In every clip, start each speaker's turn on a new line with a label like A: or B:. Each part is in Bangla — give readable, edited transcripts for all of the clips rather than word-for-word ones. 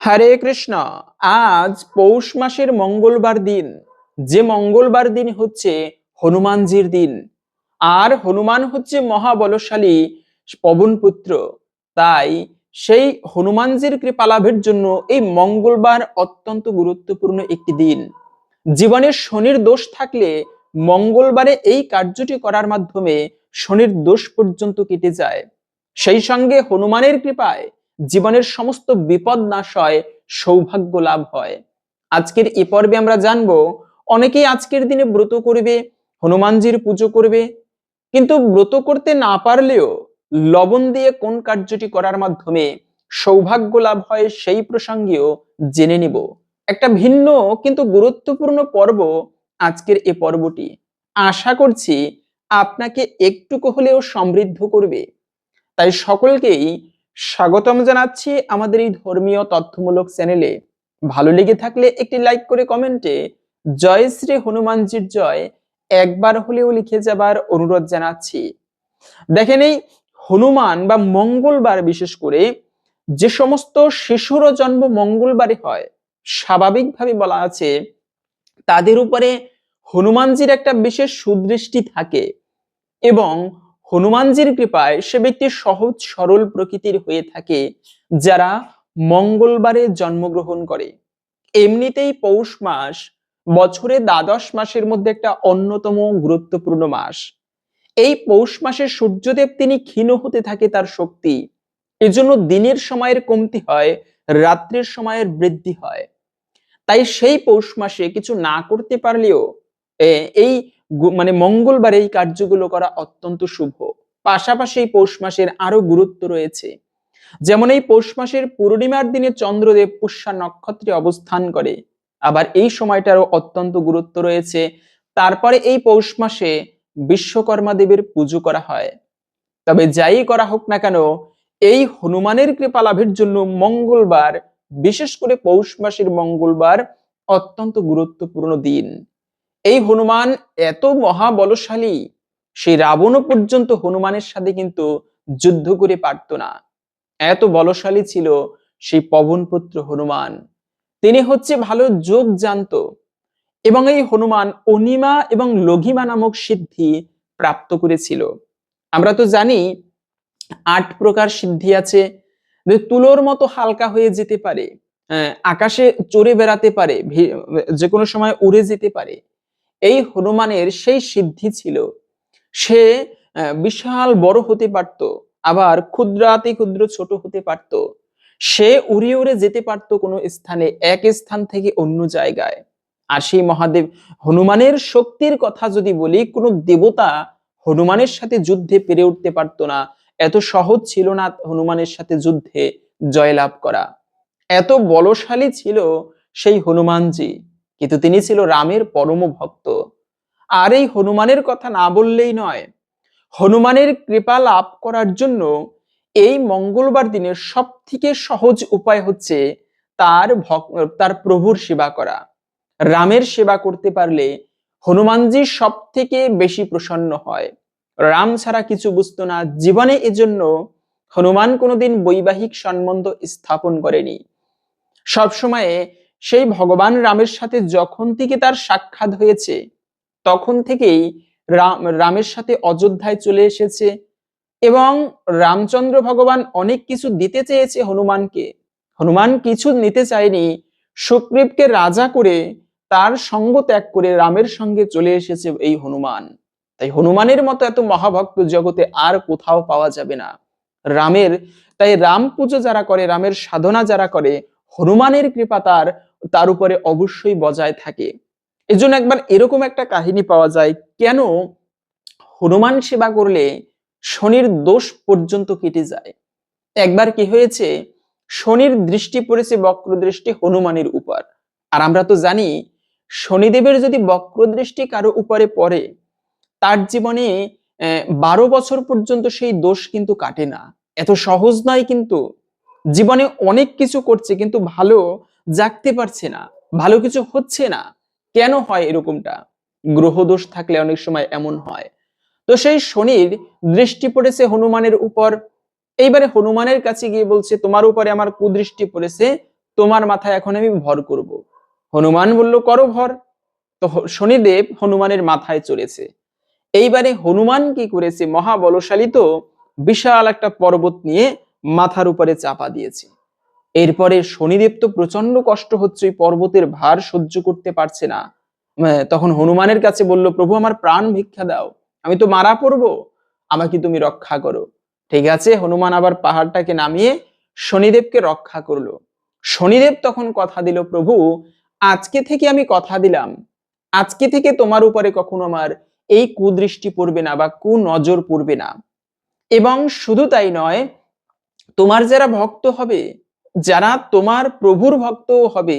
A: হরে কৃষ্ণ। আজ পৌষ মাসের মঙ্গলবার দিন, যে মঙ্গলবার দিন হচ্ছে হনুমানজির দিন। আর হনুমান হচ্ছে মহাবলশালী পবন পুত্র। তাই সেই হনুমানজির কৃপা লাভের জন্য এই মঙ্গলবার অত্যন্ত গুরুত্বপূর্ণ একটি দিন। জীবনে শনির দোষ থাকলে মঙ্গলবারে এই কার্যটি করার মাধ্যমে শনির দোষ পর্যন্ত কেটে যায়। সেই সঙ্গে হনুমানের কৃপায় জীবনের সমস্ত বিপদ নাশ হয়, সৌভাগ্য লাভ হয়। আজকের এই পর্বে আমরা জানবো, অনেকেই আজকের দিনে ব্রত করবে, হনুমানজির পুজো করবে, কিন্তু ব্রত করতে না পারলেও লবণ দিয়ে কোন কার্যটি করার মাধ্যমে সৌভাগ্য লাভ হয় সেই প্রসঙ্গেও জেনে নিব। একটা ভিন্ন কিন্তু গুরুত্বপূর্ণ পর্ব আজকের এই পর্বটি। আশা করছি আপনাকে একটুকু হলেও সমৃদ্ধ করবে। তাই সকলকেই স্বাগতম জানাচ্ছি আমাদের এই ধর্মীয় তথ্যমূলক চ্যানেলে। ভালো লেগে থাকলে একটি লাইক করে কমেন্টে জয় শ্রী হনুমানজির জয় একবার হলেও লিখে যাবার অনুরোধ জানাচ্ছি। দেখেন, এই হনুমান বা মঙ্গলবার, বিশেষ করে যে সমস্ত শিশুর জন্ম মঙ্গলবারে হয়, স্বাভাবিকভাবে বলা আছে তাদের উপরে হনুমানজির একটা বিশেষ সুদৃষ্টি থাকে এবং হনুমানজির কৃপায় সে ব্যক্তি সহজ সরল প্রকৃতির হয়ে থাকে যারা মঙ্গলবারে জন্মগ্রহণ করে। এমনিতেই পৌষ মাস বছরে দ্বাদশ মাসের মধ্যে একটা অন্যতম গুরুত্বপূর্ণ মাস। এই পৌষ মাসে সূর্যদেব তিনি ক্ষীণ হতে থাকে তার শক্তি, এজন্য দিনের সময়ের কমতি হয়, রাত্রের সময়ের বৃদ্ধি হয়। তাই সেই পৌষ মাসে কিছু না করতে পারলেও এই মানে মঙ্গলবার এই কার্যগুলো করা অত্যন্ত শুভ। পাশাপাশি এই পৌষ মাসের আরো গুরুত্ব রয়েছে। যেমন এই পৌষ মাসের পূর্ণিমার দিনে চন্দ্রদেব পুষ্যা নক্ষত্রে অবস্থান করে, আবার এই সময়টারও অত্যন্ত গুরুত্ব রয়েছে। তারপরে এই পৌষ মাসে বিশ্বকর্মা দেবের পুজো করা হয়। তবে যাই করা হোক না কেন, এই হনুমানের কৃপা লাভের জন্য মঙ্গলবার, বিশেষ করে পৌষ মাসের মঙ্গলবার অত্যন্ত গুরুত্বপূর্ণ দিন। এই হনুমান এত মহাবলশালী, সেই রাবণও পর্যন্ত হনুমানের সাথে কিন্তু যুদ্ধ করে পারত না, এত বলশালী ছিল সেই পবনপুত্র হনুমান। তিনি হচ্ছে ভালো যোগ জানতো এবং এই হনুমান অনিমা এবং লঘিমা নামক সিদ্ধি প্রাপ্ত করেছিল। আমরা তো জানি ৮ প্রকার সিদ্ধি আছে। তুলোর মতো হালকা হয়ে যেতে পারে, আকাশে চড়ে বেড়াতে পারে, যে কোনো সময় উড়ে যেতে পারে। এই হনুমানের সেই সিদ্ধি ছিল। সে বিশাল বড় হতে পারত, আবার ক্ষুদ্রাতি ক্ষুদ্র ছোট হতে পারত। সে উড়ে উড়ে যেতে পারত কোনো স্থানে, এক স্থান থেকে অন্য জায়গায়। আর সেই মহাদেব হনুমানের শক্তির কথা যদি বলি, কোনো দেবতা হনুমানের সাথে যুদ্ধে পেরে উঠতে পারত না। এত সহজ ছিল না হনুমানের সাথে যুদ্ধে জয়লাভ করা, এত বলশালী ছিল সেই হনুমানজি। কিন্তু তিনি ছিল রামের পরম ভক্ত। আর এই হনুমানের কথা না বললেই নয়, হনুমানের কৃপা লাভ করার জন্য এই মঙ্গলবার দিনের সব থেকে সহজ উপায় হচ্ছে তার প্রভুর সেবা করা। রামের সেবা করতে পারলে হনুমানজি সব থেকে বেশি প্রসন্ন হয়। রাম ছাড়া কিছু বুঝতো না জীবনে, এজন্য হনুমান কোনোদিন বৈবাহিক সম্বন্ধ স্থাপন করেনি। সবসময় সেই ভগবান রামের সাথে যখন থেকে তার সাক্ষাৎ হয়েছে, তখন থেকেই রামের সাথে অযোধ্যায় চলে এসেছে এবং রামচন্দ্র ভগবান অনেক কিছু দিতে চেয়েছে হনুমানকে। হনুমান কিছু নিতে চায়নি, সুগ্রীবকে রাজা করে তার সঙ্গ ত্যাগ করে রামের সঙ্গে চলে এসেছে এই হনুমান। তাই হনুমানের মতো এত মহাভক্ত জগতে আর কোথাও পাওয়া যাবে না রামের। তাই রাম পুজো যারা করে, রামের সাধনা যারা করে, হনুমানের কৃপা তার উপরে অবশ্যই বজায় থাকে। এজন্য একবার এরকম একটা কাহিনী পাওয়া যায়, কেন হনুমান সেবা করলে শনির দোষ পর্যন্ত কেটে যায়। একবার কি হয়েছে, শনির দৃষ্টি পড়েছে, বক্র দৃষ্টি হনুমানের উপর। আর আমরা তো জানি শনিদেবের যদি বক্র দৃষ্টি কারো উপরে পড়ে, তার জীবনে 12 বছর পর্যন্ত সেই দোষ কিন্তু কাটে না। এত সহজ নয়, কিন্তু জীবনে অনেক কিছু করছে কিন্তু ভালো জাগতে পারছে না, ভালো কিছু হচ্ছে না। কেন হয় এরকমটা? গ্রহ দোষ থাকলে অনেক সময় এমন হয়। তো সেই শনির দৃষ্টি পড়েছে হনুমানের উপর। এইবারে হনুমানের কাছে গিয়ে বলছে, তোমার উপরে আমার কুদৃষ্টি পড়েছে, তোমার মাথায় এখন আমি ভর করব। হনুমান বলল, করো ভর। তো শনিদেব হনুমানের মাথায় চড়েছে। এইবারে হনুমান কি করেছে, মহাবলশালী তো, বিশাল একটা পর্বত নিয়ে মাথার উপরে চাপা দিয়েছে। এরপরে শনিদেব তো প্রচন্ড কষ্ট হচ্ছে, ওই পর্বতের ভার সহ্য করতে পারছে না। তখন হনুমানের কাছে বলল, প্রভু আমার প্রাণ ভিক্ষা দাও, আমি তো মারা পড়বো, আমাকে তুমি রক্ষা করো। ঠিক আছে, হনুমান আবার পাহাড়টাকে নামিয়ে শনিদেবকে রক্ষা করলো। শনিদেব তখন কথা দিল, প্রভু আজকে থেকে আমি কথা দিলাম, আজকে থেকে তোমার উপরে কখনো আমার এই কুদৃষ্টি পড়বে না বা কুনজর পড়বে না। এবং শুধু তাই নয়, তোমার যারা ভক্ত হবে, যারা তোমার প্রভুর ভক্ত হবে,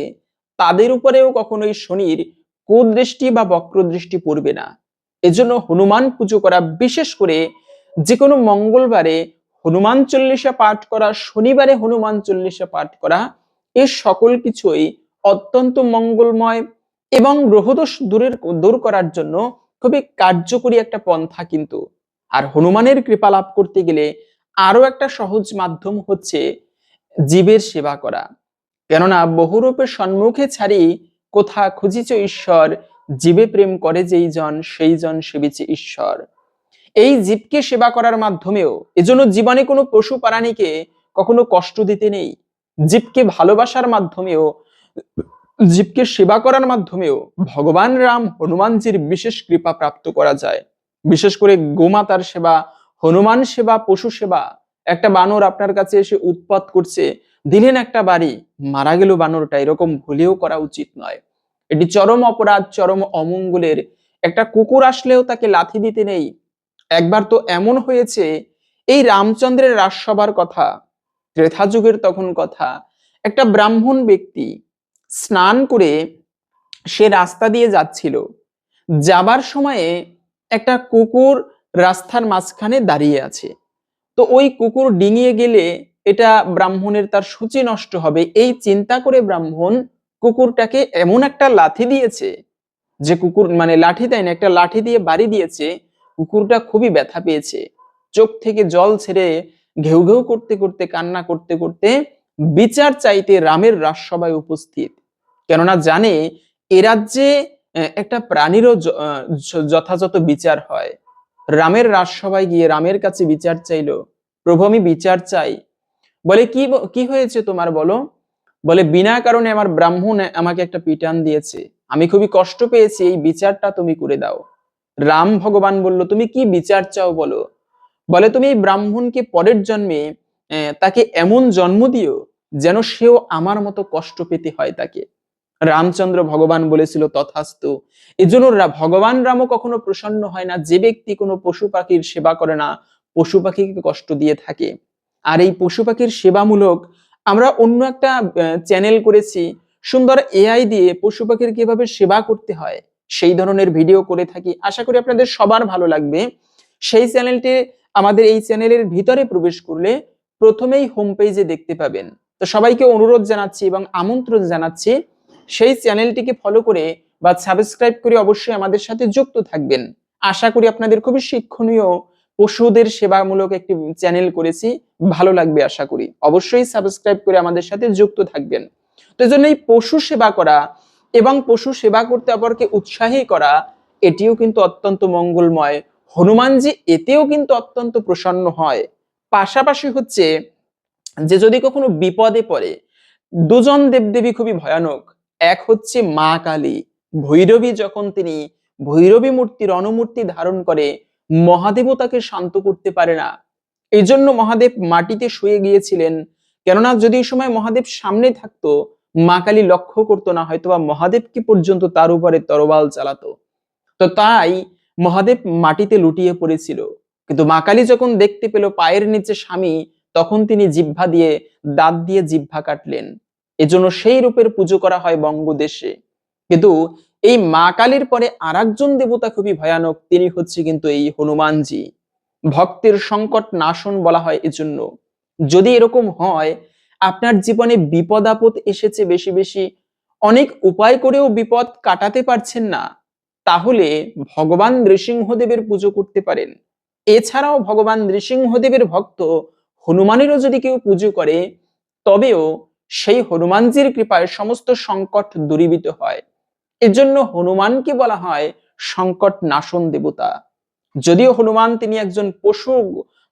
A: তাদের উপরেও কখনোই শনির কুদৃষ্টি বা বক্রদৃষ্টি পড়বে না। এজন্য হনুমান পুজো করা, বিশেষ করে যে কোনো মঙ্গলবারে হনুমান চল্লিশা পাঠ করা, শনিবারে হনুমান চল্লিশা পাঠ করা, এর সকল কিছুই অত্যন্ত মঙ্গলময় এবং গ্রহদোষ দূর করার জন্য খুবই কার্যকরী একটা পন্থা কিন্তু। আর হনুমানের কৃপা লাভ করতে গেলে আরো একটা সহজ মাধ্যম হচ্ছে জীবের সেবা করা। কেননা বহুরূপে সম্মুখে ছাড়ি কোথা খুঁজিছ ঈশ্বর, জীবে প্রেম করে যেই জন সেই জন সেবিছে ঈশ্বর। এই জীবকে সেবা করার মাধ্যমেও, এজন্য জীবনে কোনো পশু প্রাণীকে কখনো কষ্ট দিতে নেই। জীবকে ভালোবাসার মাধ্যমেও, জীবকে সেবা করার মাধ্যমেও ভগবান রাম হনুমানজির বিশেষ কৃপা প্রাপ্ত করা যায়। বিশেষ করে গোমাতার সেবা, হনুমান সেবা, পশু সেবা। একটা বানর আপনার কাছে এসে উৎপাত করছে, দিলেন একটা বাড়ি, মারা গেল বানরটা, এরকম ভুলেও করা উচিত নয়। এটি চরম অপরাধ, চরম অমঙ্গলের। একটা কুকুর আসলেও তাকে লাথি দিতে নেই। একবার তো এমন হয়েছে, এই রামচন্দ্রের রাজসভার কথা, ত্রেতা যুগের তখন কথা, একটা ব্রাহ্মণ ব্যক্তি স্নান করে সে রাস্তা দিয়ে যাচ্ছিল, যাবার সময়ে একটা কুকুর রাস্তার মাঝখানে দাঁড়িয়ে আছে। তো ওই কুকুর ডিঙিয়ে গেলে এটা ব্রাহ্মণের তার সূচি নষ্ট হবে, এই চিন্তা করে ব্রাহ্মণ কুকুরটাকে এমন একটা লাথি দিয়েছে, যে কুকুর মানে লাঠি দেয় না, একটা লাঠি দিয়ে বাড়ি দিয়েছে। কুকুরটা খুবই ব্যথা পেয়েছে, চোখ থেকে জল ছেড়ে ঘেউ ঘেউ করতে করতে, কান্না করতে করতে বিচার চাইতে রামের রাজসভায় উপস্থিত। কেননা জানে এ রাজ্যে একটা প্রাণীরও যথাযথ বিচার হয়। রামের রাজসভায় গিয়ে রামের কাছে বিচার চাইলো, প্রভু আমি বিচার চাই। বলে কি কি হয়েছে তোমার বলো। বলে বিনা কারণে আমার ব্রাহ্মণ আমাকে একটা পিটান দিয়েছে, আমি খুবই কষ্ট পেয়েছি, এই বিচারটা তুমি করে দাও। রাম ভগবান বলল, তুমি কি বিচার চাও বলো। বলে তুমি এই ব্রাহ্মণকে পরের জন্মে তাকে এমন জন্ম দিও যেন সেও আমার মতো কষ্ট পেতে হয় তাকে। রামচন্দ্র ভগবান বলেছিল তথাস্তু। এজন্য ভগবান রামও কখনো প্রসন্ন হয় না যে ব্যক্তি কোনো পশু পাখির সেবা করে না, পশু পাখিকে কষ্ট দিয়ে থাকে। আর এই পশু পাখির সেবামূলক আমরা অন্য একটা চ্যানেল করেছি, সুন্দর এআই দিয়ে পশু পাখির কিভাবে সেবা করতে হয় সেই ধরনের ভিডিও করে থাকি। আশা করি আপনাদের সবার ভালো লাগবে। সেই চ্যানেলটি আমাদের এই চ্যানেলের ভিতরে প্রবেশ করলে প্রথমেই হোম পেজে দেখতে পাবেন। তো সবাইকে অনুরোধ জানাচ্ছি এবং আমন্ত্রণ জানাচ্ছি, সেই চ্যানেলটিকে ফলো করে বা সাবস্ক্রাইব করে অবশ্যই আমাদের সাথে যুক্ত থাকবেন। আশা করি আপনাদের খুবই শিক্ষণীয় পশুদের সেবামূলক একটি চ্যানেল করেছি, ভালো লাগবে আশা করি। অবশ্যই সাবস্ক্রাইব করে আমাদের সাথে যুক্ত থাকবেন। তো এজন্য এই পশু সেবা করা এবং পশু সেবা করতে অপরকে উৎসাহী করা, এটিও কিন্তু অত্যন্ত মঙ্গলময়। হনুমানজি এতেও কিন্তু অত্যন্ত প্রসন্ন হয়। পাশাপাশি হচ্ছে যে যদি কখনো বিপদে পড়ে, দুজন দেবদেবী খুবই ভয়ানক। এক হচ্ছে মা কালী, ভৈরবী, যখন তিনি ভৈরবী মূর্তির অনুমূর্তি ধারণ করে, মহাদেবও তাকে শান্ত করতে পারে না। এই জন্য মহাদেব মাটিতে শুয়ে গিয়েছিলেন। কেননা যদি এই সময় মহাদেব সামনে থাকতো, মা কালী লক্ষ্য করতো না, হয়তোবা মহাদেবকে পর্যন্ত তার উপরে তরবাল চালাতো। তো তাই মহাদেব মাটিতে লুটিয়ে পড়েছিল। কিন্তু মা কালী যখন দেখতে পেল পায়ের নিচে স্বামী, তখন তিনি জিহ্বা দিয়ে, দাঁত দিয়ে জিহ্বা কাটলেন। এজন্য সেই রূপের পুজো করা হয় বঙ্গদেশে। কিন্তু এই মা কালীর পরে আরেকজন দেবতা খুবই ভয়ানক, তিনি হচ্ছে কিন্তু এই হনুমানজি। ভক্তের সংকট নাশন বলা হয় এজন্য। যদি এরকম হয় আপনার জীবনে বিপদ আপদ এসেছে বেশি বেশি, অনেক উপায় করেও বিপদ কাটাতে পারছেন না, তাহলে ভগবান নৃসিংহদেবের পুজো করতে পারেন। এছাড়াও ভগবান নৃসিংহদেবের ভক্ত হনুমানেরও যদি কেউ পুজো করে, তবেও সেই হনুমানজির কৃপায় সমস্ত সংকট দূরীভূত হয়। এজন্য হনুমানকে বলা হয় সংকট নাশন দেবতা। যদিও হনুমান তিনি একজন পশু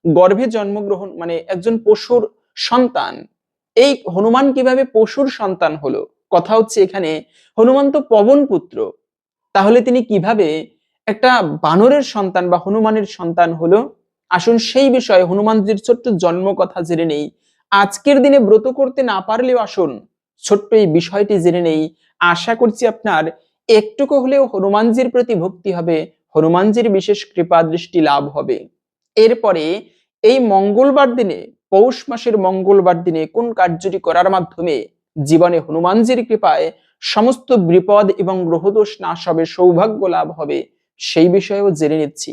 A: গর্ভে জন্মগ্রহণ, মানে একজন পশুর সন্তান। এই হনুমান কিভাবে পশুর সন্তান হলো? কথা হচ্ছে এখানে হনুমান তো পবন পুত্র, তাহলে তিনি কিভাবে একটা বানরের সন্তান বা হনুমানের সন্তান হলো? আসুন সেই বিষয়ে হনুমানজির ছোট্ট জন্ম কথা জেনে নেই। আজকের দিনে ব্রত করতে না পারলেও আসুন ছোট্ট এই বিষয়টি জেনে নেই। আশা করছি আপনার একটুকু হলেও হনুমানজির প্রতি ভক্তি হবে, হনুমানজির বিশেষ কৃপা দৃষ্টি লাভ হবে। এরপরে এই মঙ্গলবার দিনে, পৌষ মাসের মঙ্গলবার দিনে কোন কার্যটি করার মাধ্যমে জীবনে হনুমানজির কৃপায় সমস্ত বিপদ এবং গ্রহদোষ নাশ হবে, সৌভাগ্য লাভ হবে, সেই বিষয়েও জেনে নিচ্ছি।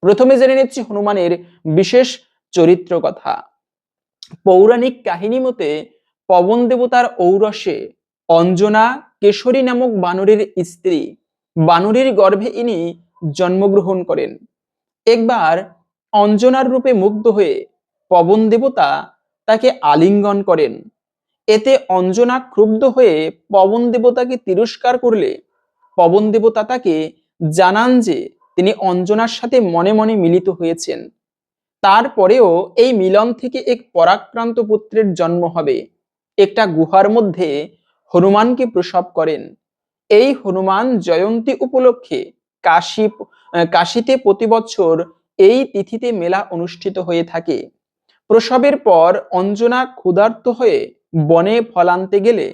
A: প্রথমে জেনে নিচ্ছি হনুমানের বিশেষ চরিত্র কথা। পৌরাণিক কাহিনী মতে পবন দেবতার ঔরসে অঞ্জনা কেশরী নামক বানরের স্ত্রী, বানরের গর্ভে ইনি জন্মগ্রহণ করেন। একবার অঞ্জনার রূপে মুগ্ধ হয়ে পবন দেবতা তাকে আলিঙ্গন করেন। এতে অঞ্জনা ক্রুদ্ধ হয়ে পবন দেবতাকে তিরস্কার করলে পবন দেবতা তাকে জানান যে তিনি অঞ্জনার সাথে মনে মনে মিলিত হয়েছেন। তারপরেও এই মিলন থেকে এক পরাক্রান্ত পুত্রের জন্ম হবে। একটা গুহার মধ্যে হনুমানকে প্রসব করেন। এই হনুমান জয়ন্তী উপলক্ষে কাশীতে প্রতি বছর এই তিথিতে মেলা অনুষ্ঠিত হয়ে থাকে। প্রসবের পর অঞ্জনা ক্ষুধার্ত হয়ে বনে ফল আনতে গেলে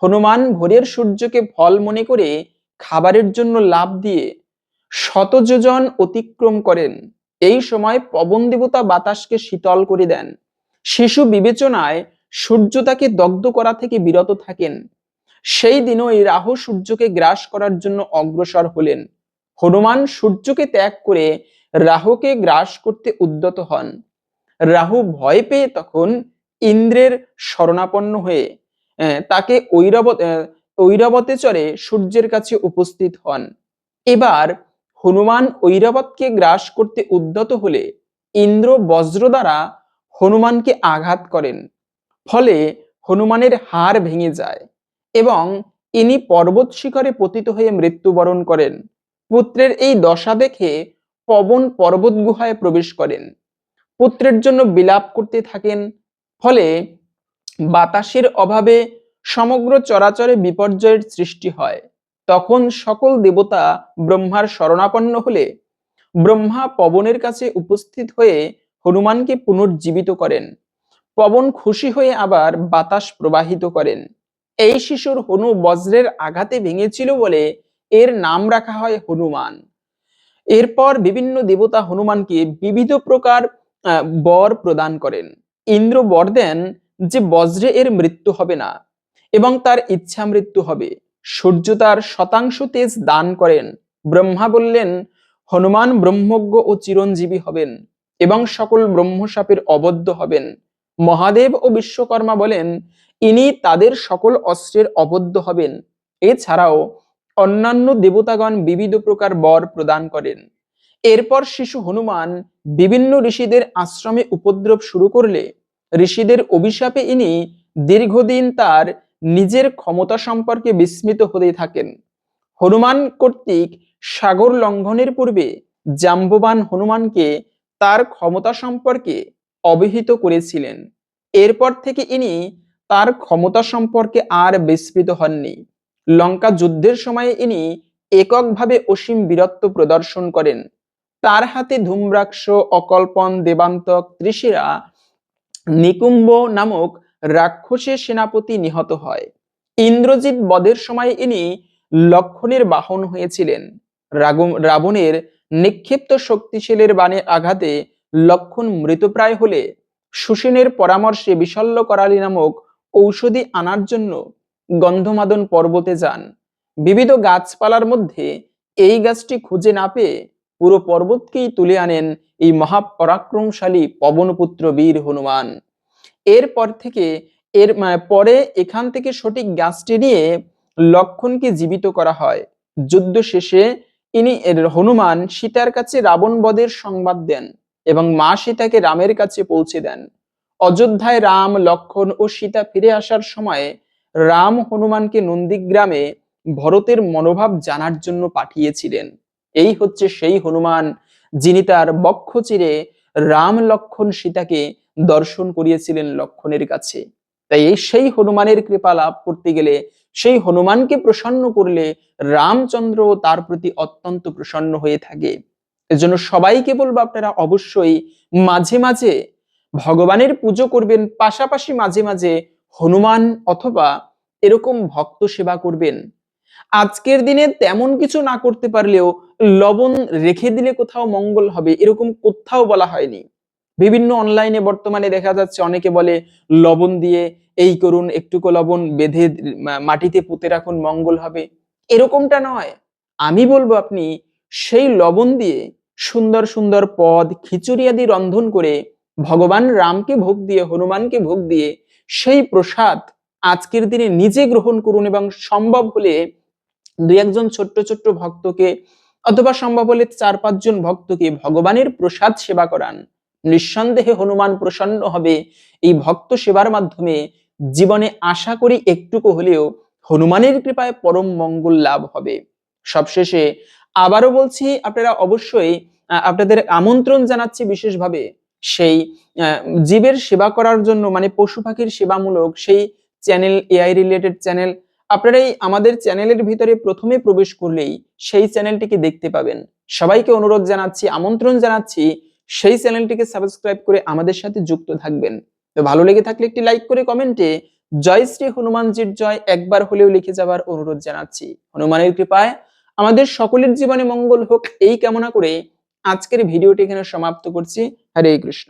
A: হনুমান ভোরের সূর্যকে ফল মনে করে খাবারের জন্য লাফ দিয়ে শত যোজন অতিক্রম করেন। এই সময় পবন দেবতা বাতাসকে শীতল করে দেন। শিশু বিবেচনায় সূর্য তাকে দগ্ধ করা থেকে বিরত থাকেন। সেই দিনই রাহু সূর্যকে গ্রাস করার জন্য অগ্রসর হলেন। হনুমান সূর্যকে ত্যাগ করে রাহুকে গ্রাস করতে উদ্যত হন। রাহু ভয় পেয়ে তখন ইন্দ্রের শরণাপন্ন হয়ে তাকে ঐরাবতে চড়ে সূর্যের কাছে উপস্থিত হন। এবার হনুমান ঐরাবতকে গ্রাস করতে উদ্যত হলে ইন্দ্র বজ্র দ্বারা হনুমানকে আঘাত করেন। ফলে হনুমানের হাড় ভেঙে যায় এবং ইনি পর্বত শিখরে পতিত হয়ে মৃত্যুবরণ করেন। পুত্রের এই দশা দেখে পবন পর্বত গুহায় প্রবেশ করেন, পুত্রের জন্য বিলাপ করতে থাকেন। ফলে বাতাসের অভাবে সমগ্র চরাচরে বিপর্যয়ের সৃষ্টি হয়। তখন সকল দেবতা ব্রহ্মার শরণাপন্ন হলে ব্রহ্মা পবনের কাছে উপস্থিত হয়ে হনুমানকে পুনর্জীবিত করেন। পবন খুশি হয়ে আবার বাতাস প্রবাহিত করেন। এই শিশুর হনু বজ্রের আঘাতে ভেঙেছিল বলে এর নাম রাখা হয় হনুমান। এরপর বিভিন্ন দেবতা হনুমানকে বিবিধ প্রকার বর প্রদান করেন। ইন্দ্র বর দেন যে বজ্রে এর মৃত্যু হবে না এবং তার ইচ্ছা মৃত্যু হবে। সূর্য তার শতাংশ তেজ দান করেন। ব্রহ্মা বললেন হনুমান ব্রহ্মজ্ঞ ও চিরঞ্জীবী হবেন এবং সকল ব্রহ্মশাপের অবদ্ধ হবেন। মহাদেব ও বিশ্বকর্মা বলেন ইনি তাদের সকল অস্ত্রের অবদ্ধ হবেন। এছাড়াও অন্যান্য দেবতাগণ বিবিধ প্রকার বর প্রদান করেন। এরপর শিশু হনুমান বিভিন্ন ঋষিদের আশ্রমে উপদ্রব শুরু করলে ঋষিদের অভিশাপে ইনি দীর্ঘদিন তার নিজের ক্ষমতা সম্পর্কে বিস্মিত হতে থাকেন। হনুমান কর্তৃক সাগর লঙ্ঘনের পূর্বে জাম্ববান হনুমানকে তার ক্ষমতা সম্পর্কে অবহিত করেছিলেন। এরপর থেকে ইনি তার ক্ষমতা সম্পর্কে আর বিস্মিত হননি। লঙ্কা যুদ্ধের সময়ে ইনি এককভাবে অসীম বীরত্ব প্রদর্শন করেন। তার হাতে ধূম্রাক্ষ, অকল্পন, দেবান্তক, ত্রিশিরা, নিকুম্ব নামক রাক্ষসের সেনাপতি নিহত হয়। ইন্দ্রজিৎ বধের সময় ইনি লক্ষণের বাহন হয়েছিলেন। রাবণের নিক্ষিপ্ত শক্তিশালীর বাণে আঘাতে লক্ষণ মৃতপ্রায় হলে সুসেনের পরামর্শে বিশল্য করালি নামক ঔষধি আনার জন্য গন্ধমাদন পর্বতে যান। বিবিধ গাছপালার মধ্যে এই গাছটি খুঁজে না পেয়ে পুরো পর্বতকেই তুলে আনেন এই মহাপরাক্রমশালী পবনপুত্র বীর হনুমান। এরপর থেকে পরে এখান থেকে সঠিক গাছটি নিয়ে লক্ষণকে জীবিত করা হয়। যুদ্ধ শেষে ইনি হনুমান সীতার কাছে রাবণ বধের সংবাদ দেন এবং মা সীতাকে রামের কাছে পৌঁছে দেন। অযোধ্যায় রাম, লক্ষ্মণ ও সীতা ফিরে আসার সময় রাম হনুমানকে নন্দীগ্রামে ভরতের মনোভাব জানার জন্য পাঠিয়েছিলেন। এই হচ্ছে সেই হনুমান যিনি তার বক্ষ চিরে রাম, লক্ষ্মণ, সীতাকে দর্শন করিয়েছিলেন লক্ষ্মণের কাছে। তাই এই সেই হনুমানের কৃপা লাভ করতে গেলে, সেই হনুমানকে প্রসন্ন করলে রামচন্দ্র তার প্রতি অত্যন্ত প্রসন্ন হয়ে থাকে। এজন্য সবাইকে বলবো আপনারা অবশ্যই মাঝে মাঝে ভগবানের পুজো করবেন, পাশাপাশি মাঝে মাঝে হনুমান অথবা এরকম ভক্ত সেবা করবেন। আজকের দিনে তেমন কিছু না করতে পারলেও লবণ রেখে দিলে কোথাও মঙ্গল হবে এরকম কোথাও বলা হয়নি। বিভিন্ন অনলাইনে বর্তমানে দেখা যাচ্ছে অনেকে বলে লবণ দিয়ে এই করুন, একটুকু লবণ বেঁধে মাটিতে পুঁতে রাখুন মঙ্গল হবে, এরকমটা নয়। আমি বলবো আপনি সেই লবণ দিয়ে সুন্দর সুন্দর পদ, খিচুড়ি আদি রন্ধন করে ভগবান রামকে ভোগ দিয়ে, হনুমানকে ভোগ দিয়ে সেই প্রসাদ আজকের দিনে নিজে গ্রহণ করুন এবং সম্ভব হলে দুই একজন ছোট্ট ছোট্ট ভক্তকে অথবা সম্ভব হলে 4-5 জন ভক্তকে ভগবানের প্রসাদ সেবা করান। নিঃসন্দেহে হনুমান প্রসন্ন হবে। এই ভক্ত সেবার মাধ্যমে জীবনে আশা করি একটুকু হলেও হনুমানের কৃপায় পরম মঙ্গল লাভ হবে। সবশেষে আবারও বলছি, আপনারা অবশ্যই আপনাদের আমন্ত্রণ জানাচ্ছি বিশেষভাবে সেই জীবের সেবা করার জন্য, মানে পশু পাখির সেবামূলক সেই চ্যানেল, এআই রিলেটেড চ্যানেল, আপনারাই আমাদের চ্যানেলের ভিতরে প্রথমে প্রবেশ করলেই সেই চ্যানেলটিকে দেখতে পাবেন। সবাইকে অনুরোধ জানাচ্ছি, আমন্ত্রণ জানাচ্ছি সেই চ্যানেলটিকে সাবস্ক্রাইব করে আমাদের সাথে যুক্ত থাকবেন। তো ভালো লেগে থাকলে একটি লাইক করে কমেন্টে জয় শ্রী হনুমানজির জয় একবার হলেও লিখে যাবার অনুরোধ জানাচ্ছি। হনুমানের কৃপায় আমাদের সকলের জীবনে মঙ্গল হোক এই কামনা করে আজকের ভিডিওটি এখানে সমাপ্ত করছি। হরে কৃষ্ণ।